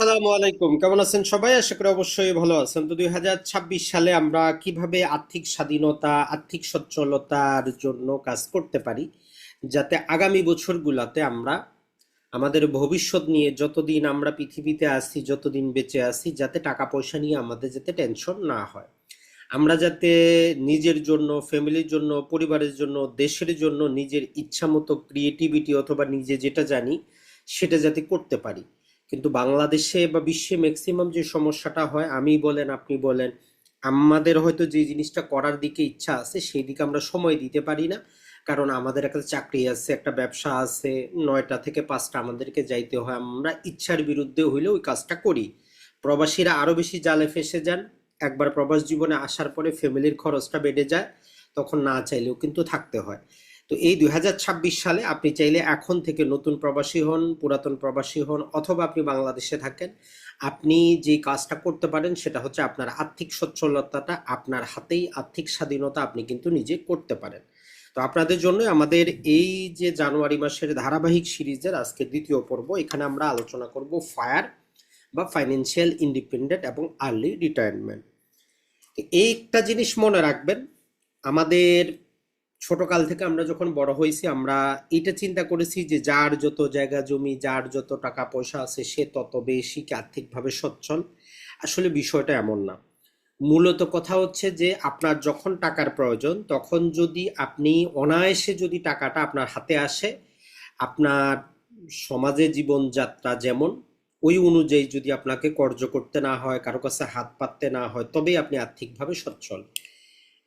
আসসালামু আলাইকুম, কেমন আছেন সবাই? আশা করি অবশ্যই ভালো আছেন। তো 2026 সালে আমরা কিভাবে আর্থিক স্বাধীনতা, আর্থিক সচ্ছলতার জন্য কাজ করতে পারি, যাতে আগামী বছরগুলোতে আমরা আমাদের ভবিষ্যৎ নিয়ে যতদিন আমরা পৃথিবীতে আছি, যতদিন বেঁচে আছি, যাতে টাকা পয়সা নিয়ে আমাদের যাতে টেনশন না হয়। আমরা যাতে নিজের জন্য, ফ্যামিলির জন্য, পরিবারের জন্য, দেশের জন্য নিজের ইচ্ছামতো ক্রিয়েটিভিটি অথবা নিজে যেটা জানি সেটা যাতে করতে পারি। কিন্তু বাংলাদেশে বা বিশ্বে ম্যাক্সিমাম যে সমস্যাটা হয়, আমি বলেন আপনি বলেন, আমাদের হয়তো যে জিনিসটা করার দিকে ইচ্ছা আছে সেই দিকে আমরা সময় দিতে পারি না। কারণ আমাদের একটা চাকরি আছে, একটা ব্যবসা আছে, 9টা থেকে 5টা আমাদেরকে যাইতে হয়, আমরা ইচ্ছার বিরুদ্ধে হইলে ওই কাজটা করি। প্রবাসীরা আরো বেশি জালে ফেসে যান। একবার প্রবাস জীবনে আসার পরে ফ্যামিলির খরচটা বেড়ে যায়, তখন না চাইলেও কিন্তু থাকতে হয়। তো এই 2026 সালে আপনি চাইলে এখন থেকে নতুন প্রবাসী হন, পুরাতন প্রবাসী হন, অথবা আপনি বাংলাদেশে থাকেন, আপনি যে কাজটা করতে পারেন সেটা হচ্ছে আপনার আর্থিক সচ্ছলতাটা আপনার হাতেই, আর্থিক স্বাধীনতা আপনি কিন্তু নিজে করতে পারেন। তো আপনাদের জন্য আমাদের এই যে জানুয়ারি মাসের ধারাবাহিক সিরিজের আজকে দ্বিতীয় পর্ব, এখানে আমরা আলোচনা করব ফায়ার বা ফাইন্যান্সিয়াল ইন্ডিপেন্ডেন্ট এবং আর্লি রিটায়ারমেন্ট। এই একটা জিনিস মনে রাখবেন, আমাদের ছোটকাল থেকে আমরা যখন বড় হয়েছি আমরা এটা চিন্তা করেছি যে যার যত জায়গা জমি, যার যত টাকা পয়সা আছে সে তত বেশি কি আর্থিকভাবে সচ্ছল। আসলে বিষয়টা এমন না। মূলত কথা হচ্ছে যে আপনার যখন টাকার প্রয়োজন তখন যদি আপনি অনায়াসে যদি টাকাটা আপনার হাতে আসে, আপনার সমাজে জীবনযাত্রা যেমন ওই অনুযায়ী যদি আপনাকে কর্জ করতে না হয়, কারো কাছে হাত পাততে না হয়, তবেই আপনি আর্থিকভাবে সচ্ছল।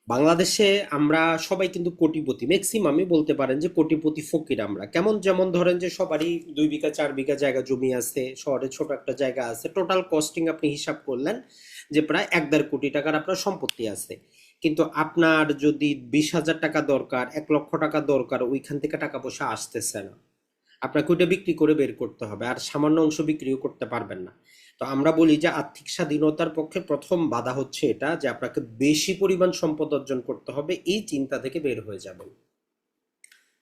বাংলাদেশে আমরা সবাই কিন্তু কোটিপতি, ম্যাক্সিমামই বলতে পারেন যে কোটিপতি ফকির। আমরা কেমন, যেমন ধরেন যে সবারই 2 বিঘা 4 বিঘা জায়গা জমি আছে, শহরে ছোট একটা জায়গা আছে, টোটাল কস্টিং আপনি হিসাব করলেন যে প্রায় 1.5 কোটি টাকার আপনার সম্পত্তি আছে। কিন্তু আপনার যদি 20,000 টাকা দরকার, 1 লক্ষ টাকা দরকার, ওইখান থেকে টাকা পয়সা আসতেছে না। আপনাকে ওইটা বিক্রি করে বের করতে হবে, আর সামান্য অংশ বিক্রিও করতে পারবেন না। তো আমরা বলি যে আর্থিক স্বাধীনতার পক্ষে প্রথম বাধা হচ্ছে এটা যে আপনাকে বেশি পরিমাণ সম্পদ অর্জন করতে হবে, এই চিন্তা থেকে বের হয়ে যাবেন।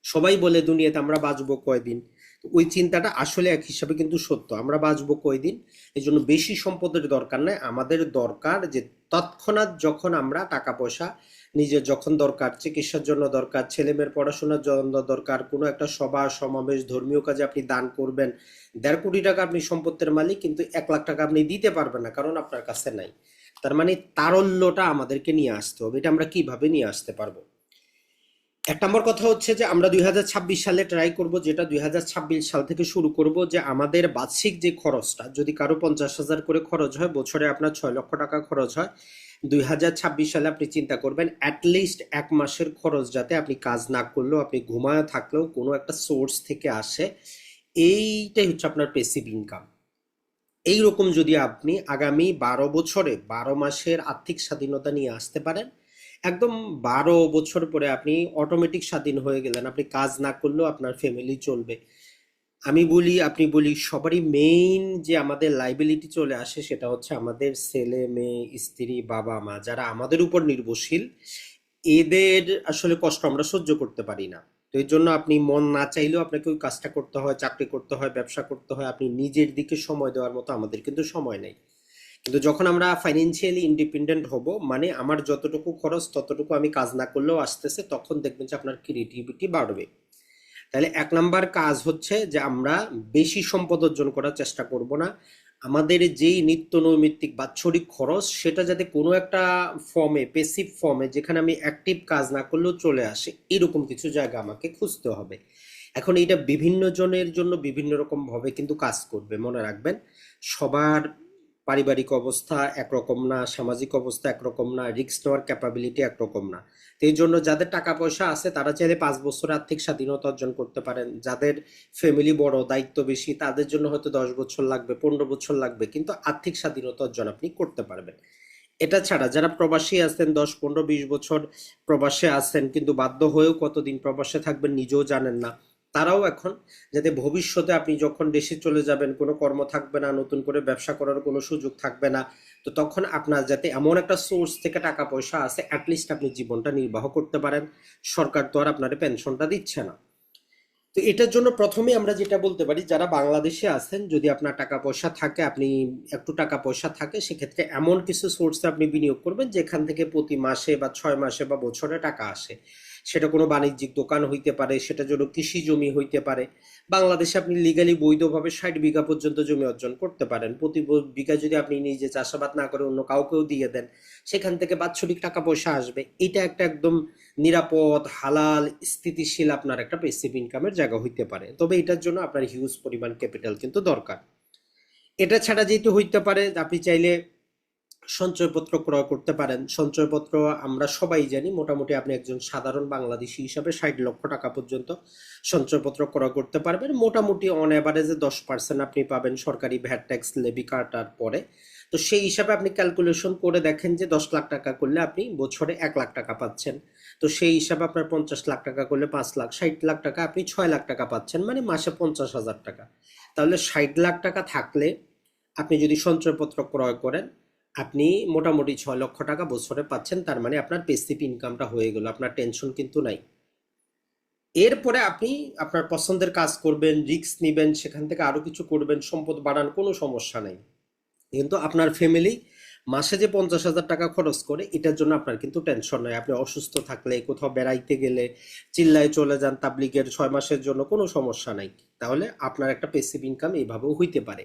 সবাই বলে দুনিয়াতে আমরা বাঁচবো কয়দিন, তো ওই চিন্তাটা আসলে এক হিসাবে কিন্তু সত্য, আমরা বাঁচবো কয়দিন। এই জন্য বেশি সম্পদের দরকার নাই, আমাদের দরকার যে তৎক্ষণাৎ যখন আমরা টাকা পয়সা নিজের যখন দরকার, চিকিৎসার জন্য দরকার, ছেলে মেয়ের পড়াশোনার জন্য দরকার, কোনো একটা সভা সমাবেশ ধর্মীয় কাজে আপনি দান করবেন, 1.5 কোটি টাকা আপনি সম্পত্তির মালিক, কিন্তু 1 লাখ টাকা আপনি দিতে পারবেন না কারণ আপনার কাছে নাই। তার মানে তারল্যটা আমাদেরকে নিয়ে আসতে হবে। এটা আমরা কিভাবে নিয়ে আসতে পারবো? 1 নম্বর কথা হচ্ছে যে আমরা 2026 সালে ট্রাই করব, যেটা 2026 সাল থেকে শুরু করব, যে আমাদের বার্ষিক যে খরচটা, যদি কারো 50,000 করে খরচ হয়, বছরে আপনার 6 লক্ষ টাকা খরচ হয়, 2026 সালে আপনি চিন্তা করবেন অ্যাটলিস্ট 1 মাসের খরচ যাতে আপনি কাজ না করলেও, আপনি ঘুমায় থাকলেও কোনো একটা সোর্স থেকে আসে। এইটাই হচ্ছে আপনার পেসিভ ইনকাম। এইরকম যদি আপনি আগামী 12 বছরে 12 মাসের আর্থিক স্বাধীনতা নিয়ে আসতে পারেন, একদম 12 বছর পরে আপনি অটোমেটিক স্বাধীন হয়ে গেলেন, আপনি কাজ না করলেও আপনার ফ্যামিলি চলবে। আমি বলি, আপনি বলি, সবারই মেইন যে আমাদের লাইবিলিটি চলে আসে সেটা হচ্ছে আমাদের ছেলে মেয়ে, স্ত্রী, বাবা মা, যারা আমাদের উপর নির্ভরশীল। এদের আসলে কষ্ট আমরা সহ্য করতে পারি না। তো এর জন্য আপনি মন না চাইলেও আপনাকে ওই কাজটা করতে হয়, চাকরি করতে হয়, ব্যবসা করতে হয়, আপনি নিজের দিকে সময় দেওয়ার মতো আমাদের কিন্তু সময় নেই। কিন্তু যখন আমরা ফাইন্যান্সিয়ালি ইন্ডিপেন্ডেন্ট হব, মানে আমার যতটুকু খরচ ততটুকু আমি কাজ না করলেও আসতেছে, তখন দেখবেন যে আপনার ক্রিয়েটিভিটি বাড়বে। তাহলে 1 নাম্বার কাজ হচ্ছে যে আমরা বেশি সম্পদ অর্জন করার চেষ্টা করব না। আমাদের যেই নিত্য নৈমিত্তিক বাৎসরিক খরচ, সেটা যাতে কোনো একটা ফর্মে, পেসিভ ফর্মে, যেখানে আমি অ্যাক্টিভ কাজ না করলেও চলে আসে, এরকম কিছু জায়গা আমাকে খুঁজতে হবে। এখন এটা বিভিন্ন জনের জন্য বিভিন্ন রকম ভাবে কিন্তু কাজ করবে, মনে রাখবেন। সবার পারিবারিক অবস্থা একরকম না, সামাজিক অবস্থা একরকম না, রিস্ক নেওয়ার ক্যাপাবিলিটি একরকম না। তো এই জন্য যাদের টাকা পয়সা আছে তারা চাইলে 5 বছর আর্থিক স্বাধীনতা অর্জন করতে পারেন, যাদের ফ্যামিলি বড়, দায়িত্ব বেশি, তাদের জন্য হয়তো 10 বছর লাগবে, 15 বছর লাগবে, কিন্তু আর্থিক স্বাধীনতা অর্জন আপনি করতে পারবেন। এটা ছাড়া যারা প্রবাসী আছেন, 10, 15, 20 বছর প্রবাসে আছেন, কিন্তু বাধ্য হয়েও কতদিন প্রবাসে থাকবেন নিজেও জানেন না, তারাও এখন, যাতে ভবিষ্যতে আপনি যখন দেশে চলে যাবেন, কোনো কর্ম থাকবে না, নতুন করে ব্যবসা করার কোনো সুযোগ থাকবে না, তো তখন আপনার যাতে এমন একটা সোর্স থেকে টাকা পয়সা আছে, অ্যাটলিস্ট আপনি জীবনটা নির্বাহ করতে পারেন। সরকার তো আর আপনার পেনশনটা দিচ্ছে না। তো এটার জন্য প্রথমে আমরা যেটা বলতে পারি, যারা বাংলাদেশে আছেন, যদি আপনার টাকা পয়সা থাকে, আপনি একটু টাকা পয়সা থাকে, সেক্ষেত্রে এমন কিছু সোর্সে আপনি বিনিয়োগ করবেন যেখান থেকে প্রতি মাসে বা 6 মাসে বা বছরে টাকা আসে। সেটা কোনো বাণিজ্যিক দোকান হইতে পারে, সেটা জন্য কৃষি জমি হইতে পারে। বাংলাদেশে আপনি লিগালি বৈধভাবে 60 বিঘা পর্যন্ত জমি অর্জন করতে পারেন। প্রতি বিঘা যদি আপনি নিজে চাষাবাদ না করে অন্য কাউকেও দিয়ে দেন, সেখান থেকে বাৎসরিক টাকা পয়সা আসবে। এটা একটা একদম নিরাপদ, হালাল, স্থিতিশীল আপনার একটা প্যাসিভ ইনকামের জায়গা হইতে পারে। তবে এটার জন্য আপনার হিউজ পরিমাণ ক্যাপিটাল কিন্তু দরকার। এটা ছাড়া যেহেতু হইতে পারে, আপনি চাইলে সঞ্চয়পত্র ক্রয় করতে পারেন। সঞ্চয়পত্র আমরা সবাই জানি, মোটামুটি আপনি একজন সাধারণ বাংলাদেশী হিসাবে 60 লক্ষ টাকা পর্যন্ত সঞ্চয়পত্র ক্রয় করতে পারবেন। মোটামুটি অন অ্যাভারেজে 10% আপনি পাবেন সরকারি ভ্যাট ট্যাক্স লেভি কাটার পরে। তো সেই হিসাবে আপনি ক্যালকুলেশন করে দেখেন যে 10 লাখ টাকা করলে আপনি বছরে 1 লাখ টাকা পাচ্ছেন। তো সেই হিসাবে আপনার 50 লাখ টাকা করলে 5 লাখ, 60 লাখ টাকা আপনি 6 লাখ টাকা পাচ্ছেন, মানে মাসে 50,000 টাকা। তাহলে 60 লাখ টাকা থাকলে আপনি যদি সঞ্চয়পত্র ক্রয় করেন, আপনি মোটামুটি 6 লক্ষ টাকা বছরে পাচ্ছেন। তার মানে আপনার পেসিভ ইনকামটা হয়ে গেল, আপনার টেনশন কিন্তু নাই। এরপরে আপনি আপনার পছন্দের কাজ করবেন, রিস্ক নেবেন, সেখান থেকে আরো কিছু করবেন, সম্পদ বাড়ান, কোনো সমস্যা নাই। কিন্তু আপনার ফ্যামিলি মাসে যে 50,000 টাকা খরচ করে, এটার জন্য আপনার কিন্তু টেনশন নাই। আপনি অসুস্থ থাকলে, কোথাও বেড়াইতে গেলে, চিল্লায় চলে যান তাবলিগের 6 মাসের জন্য, কোনো সমস্যা নাই। তাহলে আপনার একটা পেসিভ ইনকাম এইভাবেও হইতে পারে।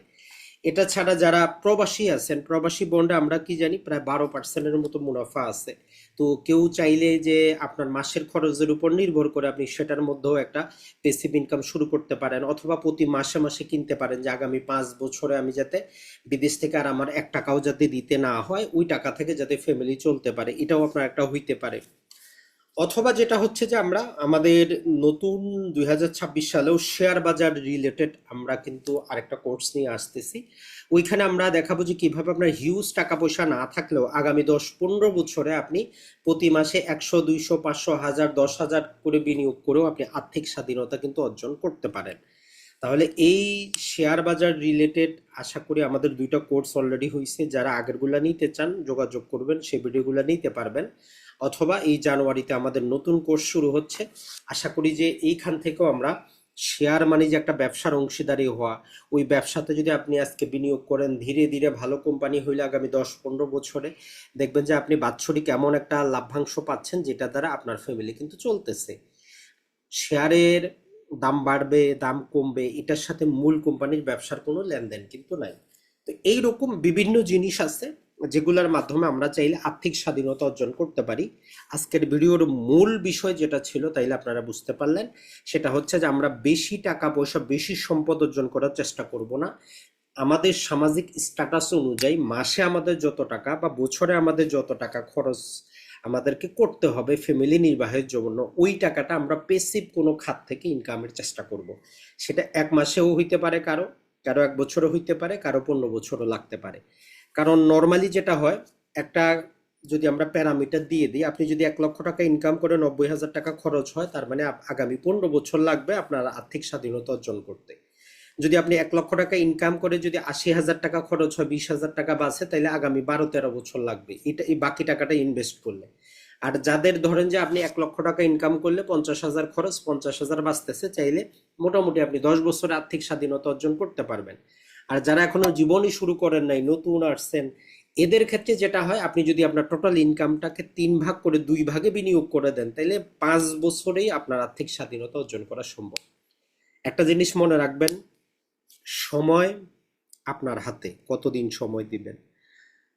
এটা ছাড়া যারা প্রবাসী আছেন, প্রবাসী বন্ডে আমরা কি জানি প্রায় 12%-এর মতো মুনাফা আছে। তো কেউ চাইলে যে আপনার মাসের খরচের উপর নির্ভর করে আপনি সেটার মধ্যেও একটা পেসিভ ইনকাম শুরু করতে পারেন, অথবা প্রতি মাসে মাসে কিনতে পারেন যে আগামী 5 বছরে আমি যাতে বিদেশ থেকে আর আমার 1 টাকাও যাতে দিতে না হয়, ওই টাকা থেকে যাতে ফ্যামিলি চলতে পারে, এটাও আপনার একটা হইতে পারে। অথবা যেটা হচ্ছে যে আমরা আমাদের নতুন 2026 সালেও শেয়ার বাজার রিলেটেড আমরা কিন্তু আরেকটা কোর্স নিয়ে আসতেছি। ওইখানে আমরা দেখাবো যে কিভাবে আপনার হিউজ টাকা পয়সা না থাকলেও আগামী 10-15 বছরে আপনি প্রতি মাসে 100, 200, 500, 1000, 10,000 করে বিনিয়োগ করেও আপনি আর্থিক স্বাধীনতা কিন্তু অর্জন করতে পারেন। তাহলে এই শেয়ার বাজার রিলেটেড আশা করি আমাদের 2টা কোর্স অলরেডি হয়েছে। যারা আগেরগুলা নিতে চান যোগাযোগ করবেন, সেই ভিডিওগুলো নিতে পারবেন। অথবা এই জানুয়ারিতে আমাদের নতুন কোর্স শুরু হচ্ছে। আশা করি যে এইখান থেকেও আমরা শেয়ার মানে যে একটা ব্যবসার অংশীদারি হওয়া, ওই ব্যবসাতে যদি আপনি আজকে বিনিয়োগ করেন, ধীরে ধীরে ভালো কোম্পানি হইলে আগামী 10-15 বছরে দেখবেন যে আপনি বাৎসরিক এমন একটা লাভ্যাংশ পাচ্ছেন যেটা দ্বারা আপনার ফ্যামিলি কিন্তু চলতেছে। শেয়ারের দাম বাড়বে, দাম কমবে, এটার সাথে মূল কোম্পানির ব্যবসার কোনো লেনদেন কিন্তু নাই। তো এইরকম বিভিন্ন জিনিস আছে যেগুলোর মাধ্যমে আমরা চাইলে আর্থিক স্বাধীনতা অর্জন করতে পারি। আজকের ভিডিওর মূল বিষয় যেটা ছিল, তাইলে আপনারা বুঝতে পারলেন, সেটা হচ্ছে যে আমরা বেশি টাকা পয়সা, বেশি সম্পদ অর্জন করার চেষ্টা করব না। আমাদের সামাজিক স্ট্যাটাস অনুযায়ী মাসে আমাদের যত টাকা বা বছরে আমাদের যত টাকা খরচ আমাদেরকে করতে হবে ফ্যামিলি নির্বাহের জন্য, ওই টাকাটা আমরা পেসিভ কোনো খাত থেকে ইনকামের চেষ্টা করব। সেটা 1 মাসেও হইতে পারে, কারো কারো 1 বছরও হইতে পারে, কারো 15 বছরও লাগতে পারে। কারণ নর্মালি যেটা হয়, একটা যদি আমরা প্যারামিটার দিয়ে দিই, আপনি যদি 1 লক্ষ টাকা ইনকাম করে 90,000 টাকা খরচ হয়, তার মানে আগামী 15 বছর লাগবে আপনার আর্থিক স্বাধীনতা অর্জন করতে। যদি আপনি 1 লক্ষ টাকা ইনকাম করে যদি 80,000 টাকা খরচ হয়, 20,000 টাকা বাঁচে, তাহলে আগামী 12-13 বছর লাগবে এটা এই বাকি টাকাটা ইনভেস্ট করলে। আর যাদের ধরেন যে আপনি 1 লক্ষ টাকা ইনকাম করলে 50,000 খরচ, 50,000 বাঁচতেছে, চাইলে মোটামুটি আপনি 10 বছরে আর্থিক স্বাধীনতা অর্জন করতে পারবেন। আর যারা এখনো জীবনই শুরু করেন নাই, নতুন আসছেন, এদের ক্ষেত্রে যেটা হয়, আপনি যদি আপনার টোটাল ইনকামটাকে 3 ভাগ করে 2 ভাগে বিনিয়োগ করে দেন, তাইলে 5 বছরেই আপনার আর্থিক স্বাধীনতা অর্জন করা সম্ভব। একটা জিনিস মনে রাখবেন, সময় আপনার হাতে, কতদিন সময় দিবেন,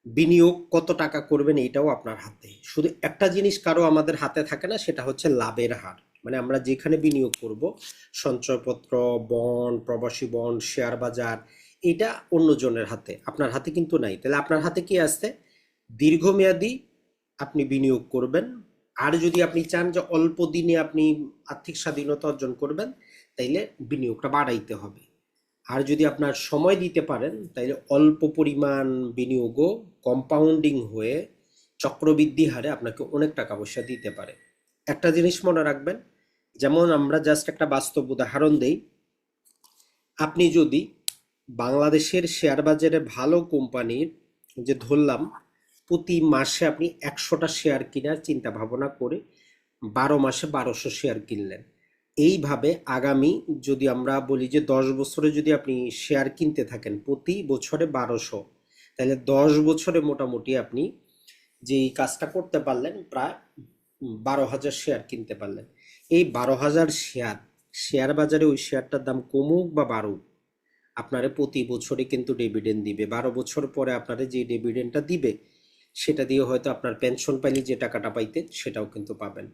বিনিয়োগ কত টাকা করবেন, এটাও আপনার হাতে। শুধু একটা জিনিস কারো আমাদের হাতে থাকে না, সেটা হচ্ছে লাভের হার। মানে আমরা যেখানে বিনিয়োগ করব, সঞ্চয়পত্র, বন্ড, প্রবাসী বন্ড, শেয়ার বাজার, এটা অন্যজনের হাতে, আপনার হাতে কিন্তু নাই। তাহলে আপনার হাতে কি আছে? দীর্ঘমেয়াদী আপনি বিনিয়োগ করবেন। আর যদি আপনি চান যে অল্প দিনে আপনি আর্থিক স্বাধীনতা অর্জন করবেন, তাইলে বিনিয়োগটা বাড়াইতে হবে। আর যদি আপনার সময় দিতে পারেন, তাইলে অল্প পরিমাণ বিনিয়োগও কম্পাউন্ডিং হয়ে চক্রবৃদ্ধি হারে আপনাকে অনেক টাকা পয়সা দিতে পারে। একটা জিনিস মনে রাখবেন, যেমন আমরা জাস্ট একটা বাস্তব উদাহরণ দেই, আপনি যদি বাংলাদেশের শেয়ার বাজারে ভালো কোম্পানির, যে ধরলাম প্রতি মাসে আপনি 100টা শেয়ার কেনার চিন্তা ভাবনা করে 12 মাসে 1200 শেয়ার কিনলেন, এইভাবে আগামী, যদি আমরা বলি যে 10 বছরে যদি আপনি শেয়ার কিনতে থাকেন প্রতি বছরে 1200, তাহলে 10 বছরে মোটামুটি আপনি যে এই কাজটা করতে পারলেন প্রায় 12,000 শেয়ার কিনতে পারলেন। এই 12,000 শেয়ার, শেয়ার বাজারে ওই শেয়ারটার দাম কমুক বা বাড়ুক, আপনারে প্রতি বছরই কিন্তু ডিভিডেন্ড দিবে। 12 বছর পরে আপনারে যে ডিভিডেন্ডটা দিবে সেটা দিয়ে হয়তো আপনার পেনশন পাইলে যে টাকাটা পাইতেন সেটাও কিন্তু পাবেন।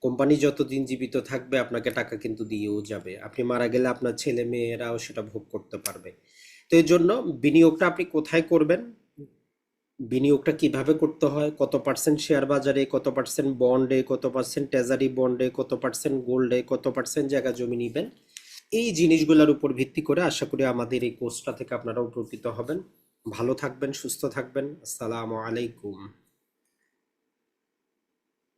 কোম্পানি যতদিন জীবিত থাকবে আপনাকে টাকা কিন্তু দিয়েও যাবে, আপনি মারা গেলে আপনার ছেলে মেয়েরাও সেটা ভোগ করতে পারবে। তো এই জন্য বিনিয়োগটা আপনি কোথায় করবেন, বিনিয়োগটা কিভাবে করতে হয়, কত পার্সেন্ট শেয়ার বাজারে, কত পার্সেন্ট বন্ডে, কত পার্সেন্ট ট্রেজারি বন্ডে, কত পার্সেন্ট গোল্ডে, কত পার্সেন্ট জায়গা জমি নিবেন, এই জিনিসগুলোর উপর ভিত্তি করে আশা করি আমাদের এই কোর্সটা থেকে আপনারা উপকৃত হবেন। ভালো থাকবেন, সুস্থ থাকবেন। আসসালামু আলাইকুম।